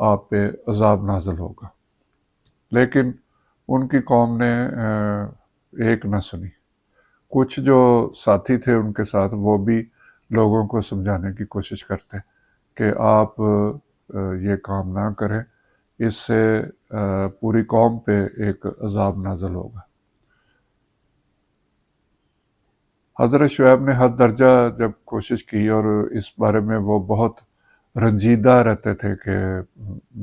آپ پہ عذاب نازل ہوگا۔ لیکن ان کی قوم نے ایک نہ سنی۔ کچھ جو ساتھی تھے ان کے ساتھ وہ بھی لوگوں کو سمجھانے کی کوشش کرتے کہ آپ یہ کام نہ کریں، اس سے پوری قوم پہ ایک عذاب نازل ہوگا۔ حضرت شعیب نے حد درجہ جب کوشش کی اور اس بارے میں وہ بہت رنجیدہ رہتے تھے کہ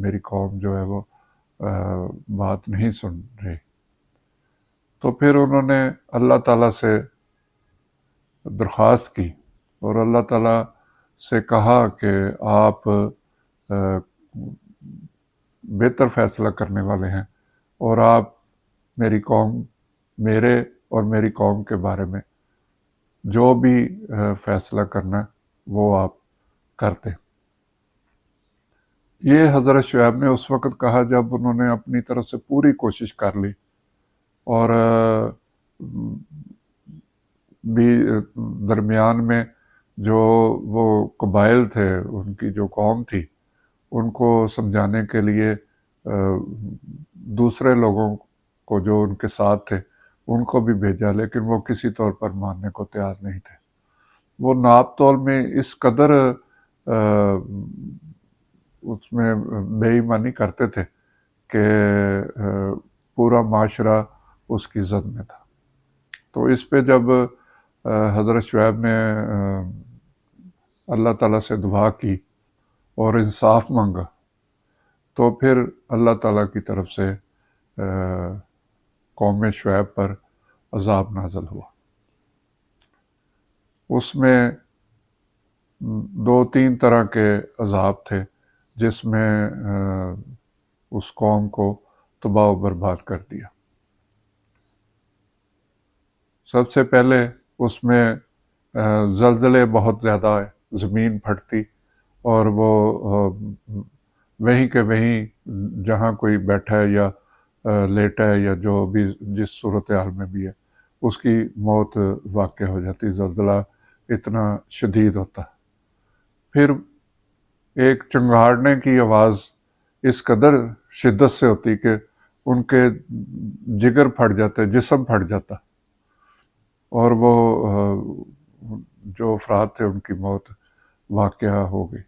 میری قوم جو ہے وہ بات نہیں سن رہی، تو پھر انہوں نے اللہ تعالیٰ سے درخواست کی اور اللہ تعالیٰ سے کہا کہ آپ بہتر فیصلہ کرنے والے ہیں، اور آپ میرے اور میری قوم کے بارے میں جو بھی فیصلہ کرنا وہ آپ کرتے۔ یہ حضرت شعیب نے اس وقت کہا جب انہوں نے اپنی طرف سے پوری کوشش کر لی، اور بھی درمیان میں جو وہ قبائل تھے، ان کی جو قوم تھی، ان کو سمجھانے کے لیے دوسرے لوگوں کو جو ان کے ساتھ تھے ان کو بھی بھیجا، لیکن وہ کسی طور پر ماننے کو تیار نہیں تھے۔ وہ ناپ تول میں اس قدر اس میں بے ایمانی کرتے تھے کہ پورا معاشرہ اس کی زد میں تھا۔ تو اس پہ جب حضرت شعیب نے اللہ تعالیٰ سے دعا کی اور انصاف مانگا، تو پھر اللہ تعالیٰ کی طرف سے قوم شعیب پر عذاب نازل ہوا۔ اس میں 2-3 طرح کے عذاب تھے جس میں اس قوم کو تباہ و برباد کر دیا۔ سب سے پہلے اس میں زلزلے بہت زیادہ آئے، زمین پھٹتی، اور وہ وہیں کہ وہیں جہاں کوئی بیٹھا ہے یا لیٹا ہے یا جو بھی جس صورتحال میں بھی ہے اس کی موت واقع ہو جاتی۔ زلزلہ اتنا شدید ہوتا۔ پھر ایک چنگاڑنے کی آواز اس قدر شدت سے ہوتی کہ ان کے جگر پھٹ جاتے، جسم پھٹ جاتا، اور وہ جو افراد تھے ان کی موت واقعہ ہو گئی۔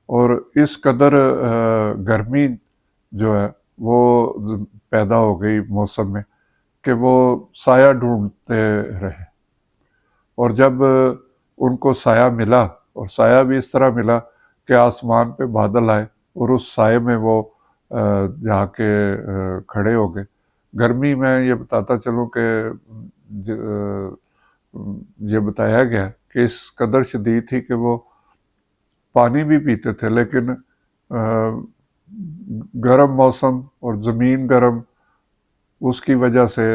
اور اس قدر گرمی جو ہے وہ پیدا ہو گئی موسم میں کہ وہ سایہ ڈھونڈتے رہے، اور جب ان کو سایہ ملا، اور سایہ بھی اس طرح ملا کہ آسمان پہ بادل آئے اور اس سائے میں وہ جا کے کھڑے ہو گئے۔ گرمی میں یہ بتاتا چلوں کہ یہ بتایا گیا کہ اس قدر شدید تھی کہ وہ پانی بھی پیتے تھے، لیکن گرم موسم اور زمین گرم، اس کی وجہ سے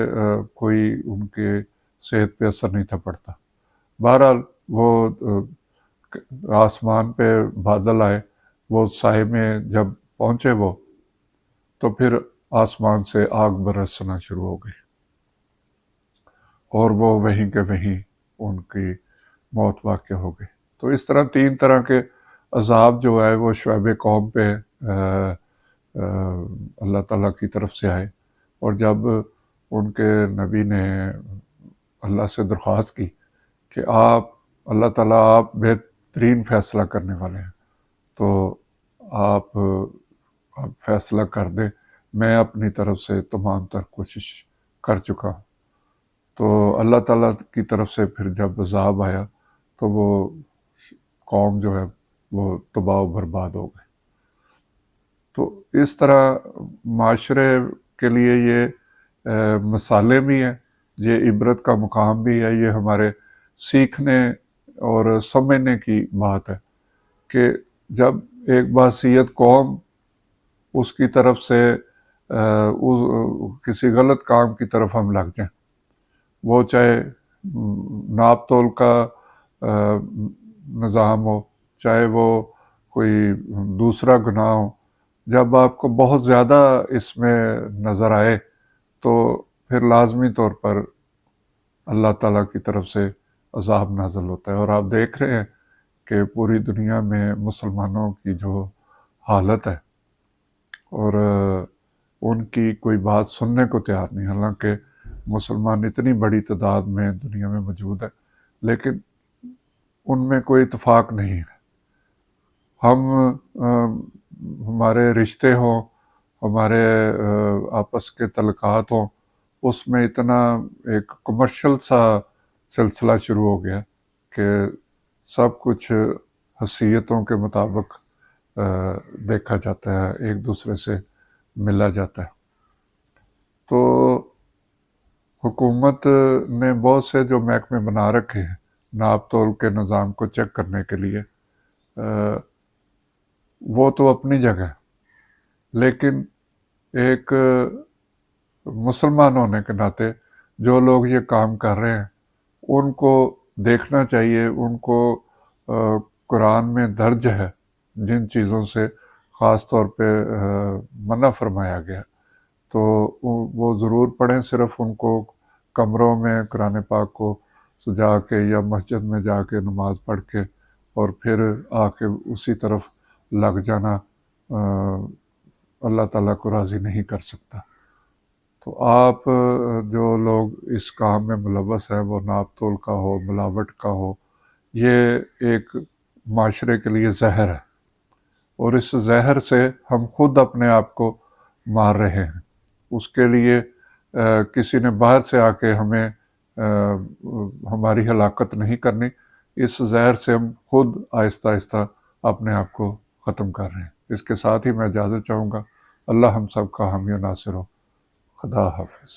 کوئی ان کے صحت پہ اثر نہیں تھا پڑتا۔ بہرحال وہ آسمان پہ بادل آئے، وہ سائے میں جب پہنچے وہ، تو پھر آسمان سے آگ برسنا شروع ہو گئی، اور وہ وہیں کے وہیں ان کی موت واقع ہو گئی۔ تو اس طرح 3 طرح کے عذاب جو ہے وہ شعیب قوم پہ اللہ تعالیٰ کی طرف سے آئے، اور جب ان کے نبی نے اللہ سے درخواست کی کہ اللہ تعالیٰ آپ بہترین فیصلہ کرنے والے ہیں، تو آپ فیصلہ کر دیں، میں اپنی طرف سے تمام تر کوشش کر چکا ہوں۔ تو اللہ تعالیٰ کی طرف سے پھر جب عذاب آیا تو وہ قوم جو ہے وہ تباہ و برباد ہو گئی۔ تو اس طرح معاشرے کے لیے یہ مثالیں بھی ہیں، یہ عبرت کا مقام بھی ہے، یہ ہمارے سیکھنے اور سمجھنے کی بات ہے کہ جب ایک بحثیت قوم اس کی طرف سے کسی غلط کام کی طرف ہم لگ جائیں، وہ چاہے ناپ تول کا نظام ہو، چاہے وہ کوئی دوسرا گناہ ہو، جب آپ کو بہت زیادہ اس میں نظر آئے تو پھر لازمی طور پر اللہ تعالیٰ کی طرف سے عذاب نازل ہوتا ہے۔ اور آپ دیکھ رہے ہیں کہ پوری دنیا میں مسلمانوں کی جو حالت ہے اور ان کی کوئی بات سننے کو تیار نہیں، حالانکہ مسلمان اتنی بڑی تعداد میں دنیا میں موجود ہے، لیکن ان میں کوئی اتفاق نہیں ہے۔ ہم ہمارے رشتے ہوں، ہمارے آپس کے تعلقات ہوں، اس میں اتنا ایک کمرشل سا سلسلہ شروع ہو گیا کہ سب کچھ حیثیتوں کے مطابق دیکھا جاتا ہے، ایک دوسرے سے ملا جاتا ہے۔ تو حکومت نے بہت سے جو محکمے بنا رکھے ہیں ناپ تول کے نظام کو چیک کرنے کے لیے، وہ تو اپنی جگہ ہے، لیکن ایک مسلمان ہونے کے ناطے جو لوگ یہ کام کر رہے ہیں ان کو دیکھنا چاہیے، ان کو قرآن میں درج ہے جن چیزوں سے خاص طور پہ منع فرمایا گیا، تو وہ ضرور پڑھیں۔ صرف ان کو کمروں میں قرآن پاک کو سجا کے یا مسجد میں جا کے نماز پڑھ کے اور پھر آ کے اسی طرف لگ جانا اللہ تعالیٰ کو راضی نہیں کر سکتا۔ تو آپ جو لوگ اس کام میں ملوث ہیں، وہ ناپ تول کا ہو، ملاوٹ کا ہو، یہ ایک معاشرے کے لیے زہر ہے، اور اس زہر سے ہم خود اپنے آپ کو مار رہے ہیں۔ اس کے لیے کسی نے باہر سے آ کے ہمیں ہماری ہلاکت نہیں کرنی، اس زہر سے ہم خود آہستہ آہستہ اپنے آپ کو ختم کر رہے ہیں۔ اس کے ساتھ ہی میں اجازت چاہوں گا۔ اللہ ہم سب کا حامی و ناصر ہو۔ خدا حافظ۔